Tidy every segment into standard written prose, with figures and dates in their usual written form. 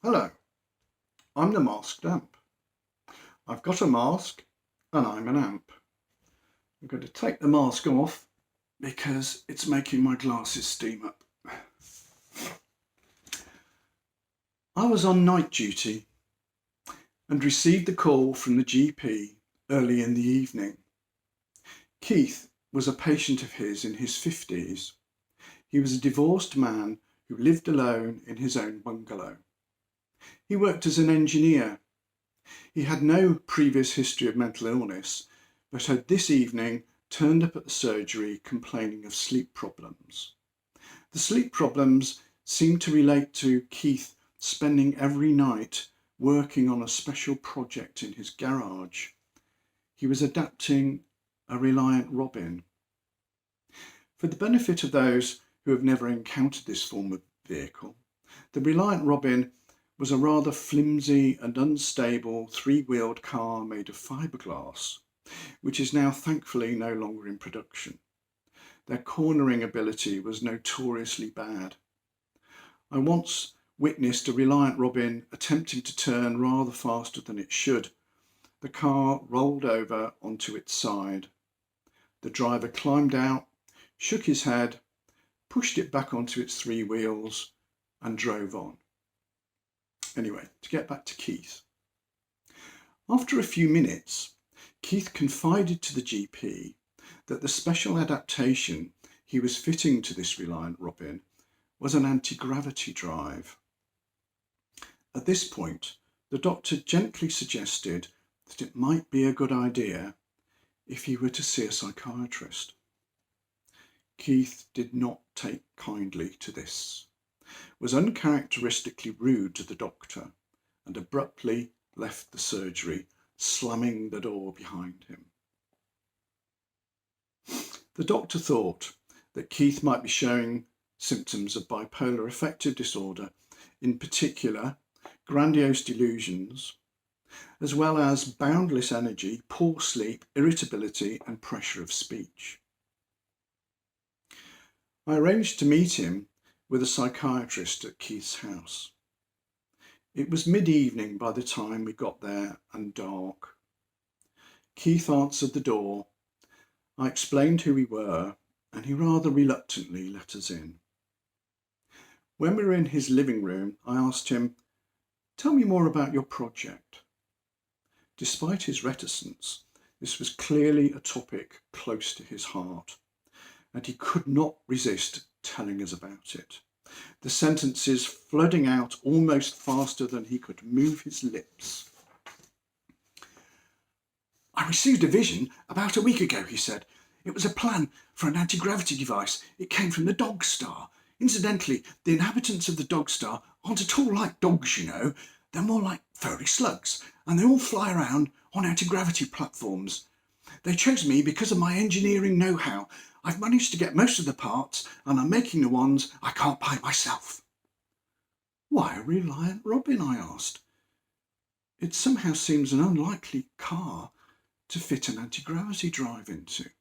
Hello, I'm the Masked AMP. I've got a mask and I'm an amp. I'm going to take the mask off because it's making my glasses steam up. I was on night duty and received the call from the GP early in the evening. Keith was a patient of his in his 50s. He was a divorced man who lived alone in his own bungalow. He worked as an engineer. He had no previous history of mental illness, but had this evening turned up at the surgery complaining of sleep problems. The sleep problems seemed to relate to Keith spending every night working on a special project in his garage. He was adapting a Reliant Robin. For the benefit of those who have never encountered this form of vehicle, the Reliant Robin was a rather flimsy and unstable three-wheeled car made of fiberglass, which is now thankfully no longer in production. Their cornering ability was notoriously bad. I once witnessed a Reliant Robin attempting to turn rather faster than it should. The car rolled over onto its side. The driver climbed out, shook his head, pushed it back onto its three wheels and drove on. Anyway, to get back to Keith. After a few minutes, Keith confided to the GP that the special adaptation he was fitting to this Reliant Robin was an anti-gravity drive. At this point, the doctor gently suggested that it might be a good idea if he were to see a psychiatrist. Keith did not take kindly to this, was uncharacteristically rude to the doctor, and abruptly left the surgery, slamming the door behind him. The doctor thought that Keith might be showing symptoms of bipolar affective disorder, in particular grandiose delusions, as well as boundless energy, poor sleep, irritability and pressure of speech. I arranged to meet him with a psychiatrist at Keith's house. It was mid-evening by the time we got there and dark. Keith answered the door. I explained who we were and he rather reluctantly let us in. When we were in his living room, I asked him, "Tell me more about your project." Despite his reticence, this was clearly a topic close to his heart, and he could not resist telling us about it, the sentences flooding out almost faster than he could move his lips. "I received a vision about a week ago," he said. "It was a plan for an anti-gravity device. It came from the Dog Star. Incidentally, the inhabitants of the Dog Star aren't at all like dogs, you know. They're more like furry slugs, and they all fly around on anti-gravity platforms. They chose me because of my engineering know-how. I've managed to get most of the parts, and I'm making the ones I can't buy myself." "Why a Reliant Robin?" I asked. "It somehow seems an unlikely car to fit an anti-gravity drive into."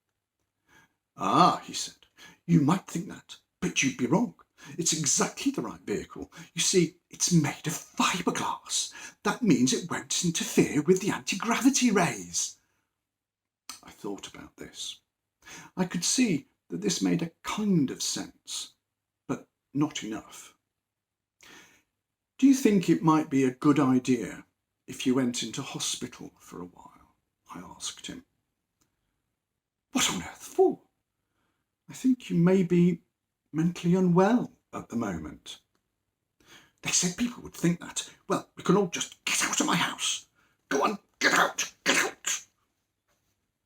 "Ah," he said, "you might think that, but you'd be wrong. It's exactly the right vehicle. You see, it's made of fiberglass. That means it won't interfere with the anti-gravity rays." I thought about this. I could see that this made a kind of sense, but not enough. "Do you think it might be a good idea if you went into hospital for a while?" I asked him. "What on earth for?" "I think you may be mentally unwell at the moment." "They said people would think that. Well, we can all just get out of my house. Go on, get out, get out."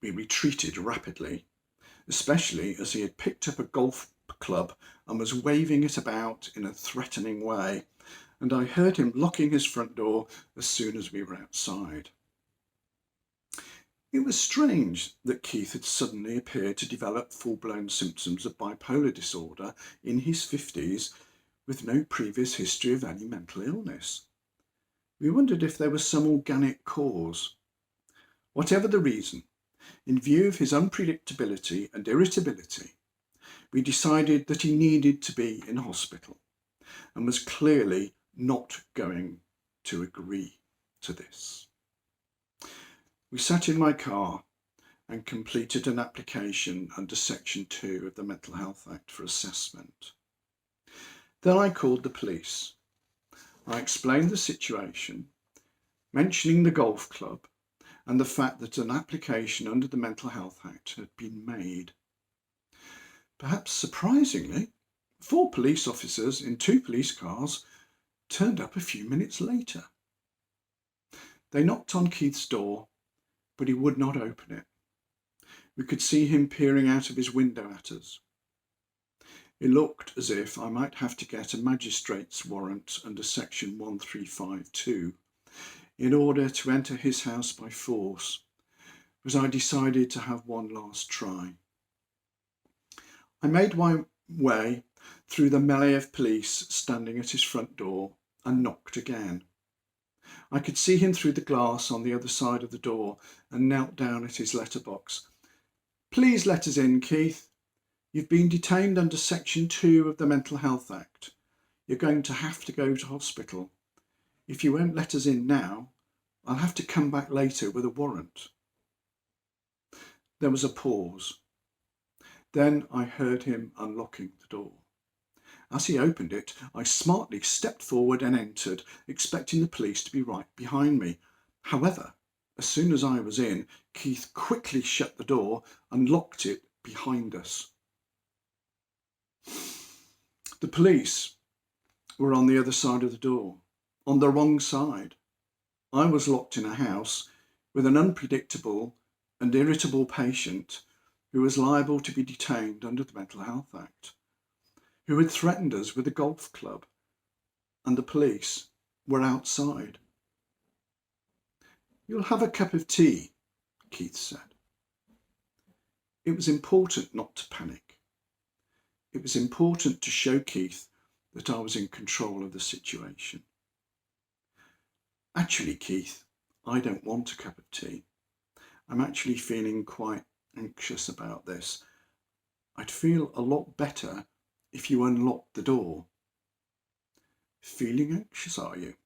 We retreated rapidly, especially as he had picked up a golf club and was waving it about in a threatening way, and I heard him locking his front door as soon as we were outside. It was strange that Keith had suddenly appeared to develop full-blown symptoms of bipolar disorder in his 50s with no previous history of any mental illness. We wondered if there was some organic cause. Whatever the reason, in view of his unpredictability and irritability, we decided that he needed to be in hospital and was clearly not going to agree to this. We sat in my car and completed an application under Section 2 of the Mental Health Act for assessment. Then I called the police. I explained the situation, mentioning the golf club and the fact that an application under the Mental Health Act had been made. Perhaps surprisingly, 4 police officers in 2 police cars turned up a few minutes later. They knocked on Keith's door, but he would not open it. We could see him peering out of his window at us. It looked as if I might have to get a magistrate's warrant under Section 1352 in order to enter his house by force, but I decided to have one last try. I made my way through the melee of police standing at his front door and knocked again. I could see him through the glass on the other side of the door and knelt down at his letterbox. "Please let us in, Keith. You've been detained under Section 2 of the Mental Health Act. You're going to have to go to hospital. If you won't let us in now, I'll have to come back later with a warrant." There was a pause. Then I heard him unlocking the door. As he opened it, I smartly stepped forward and entered, expecting the police to be right behind me. However, as soon as I was in, Keith quickly shut the door and locked it behind us. The police were on the other side of the door, on the wrong side. I was locked in a house with an unpredictable and irritable patient who was liable to be detained under the Mental Health Act, who had threatened us with a golf club, and the police were outside. "You'll have a cup of tea," Keith said. It was important not to panic. It was important to show Keith that I was in control of the situation. "Actually, Keith, I don't want a cup of tea. I'm actually feeling quite anxious about this. I'd feel a lot better if you unlocked the door." "Feeling anxious, are you?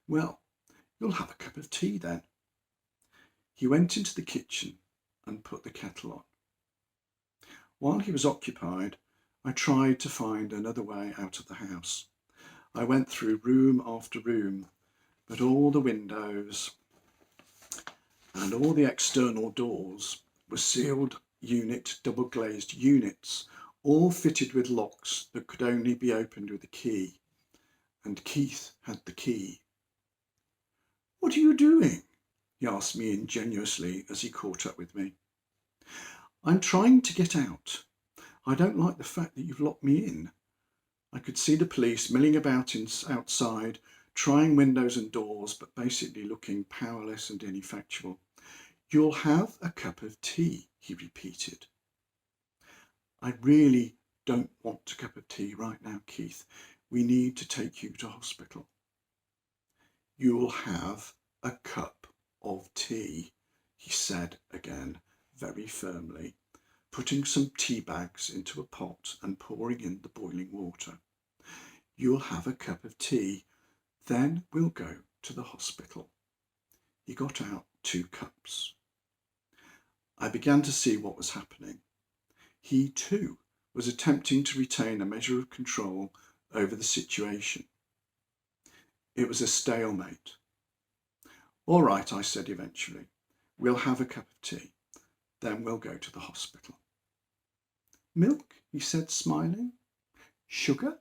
Well, you'll have a cup of tea then." He went into the kitchen and put the kettle on. While he was occupied, I tried to find another way out of the house. I went through room after room, but all the windows and all the external doors were sealed unit, double glazed units, all fitted with locks that could only be opened with a key, and Keith had the key. "What are you doing?" he asked me ingenuously as he caught up with me. "I'm trying to get out. I don't like the fact that you've locked me in." I could see the police milling about outside, trying windows and doors, but basically looking powerless and ineffectual. "You'll have a cup of tea," he repeated. "I really don't want a cup of tea right now, Keith. We need to take you to hospital." "You'll have a cup of tea," he said again, very firmly, putting some tea bags into a pot and pouring in the boiling water. "You'll have a cup of tea, then we'll go to the hospital." He got out 2 cups. I began to see what was happening. He too was attempting to retain a measure of control over the situation. It was a stalemate. "All right," I said eventually. "We'll have a cup of tea, then we'll go to the hospital." "Milk?" he said, smiling. "Sugar?"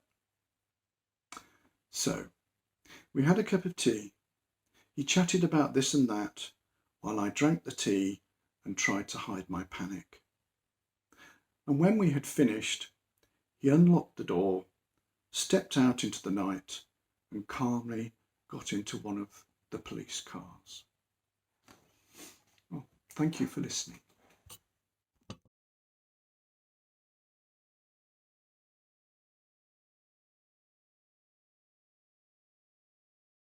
So, we had a cup of tea. He chatted about this and that, while I drank the tea and tried to hide my panic. And when we had finished, he unlocked the door, stepped out into the night, and calmly got into one of the police cars. Well, thank you for listening.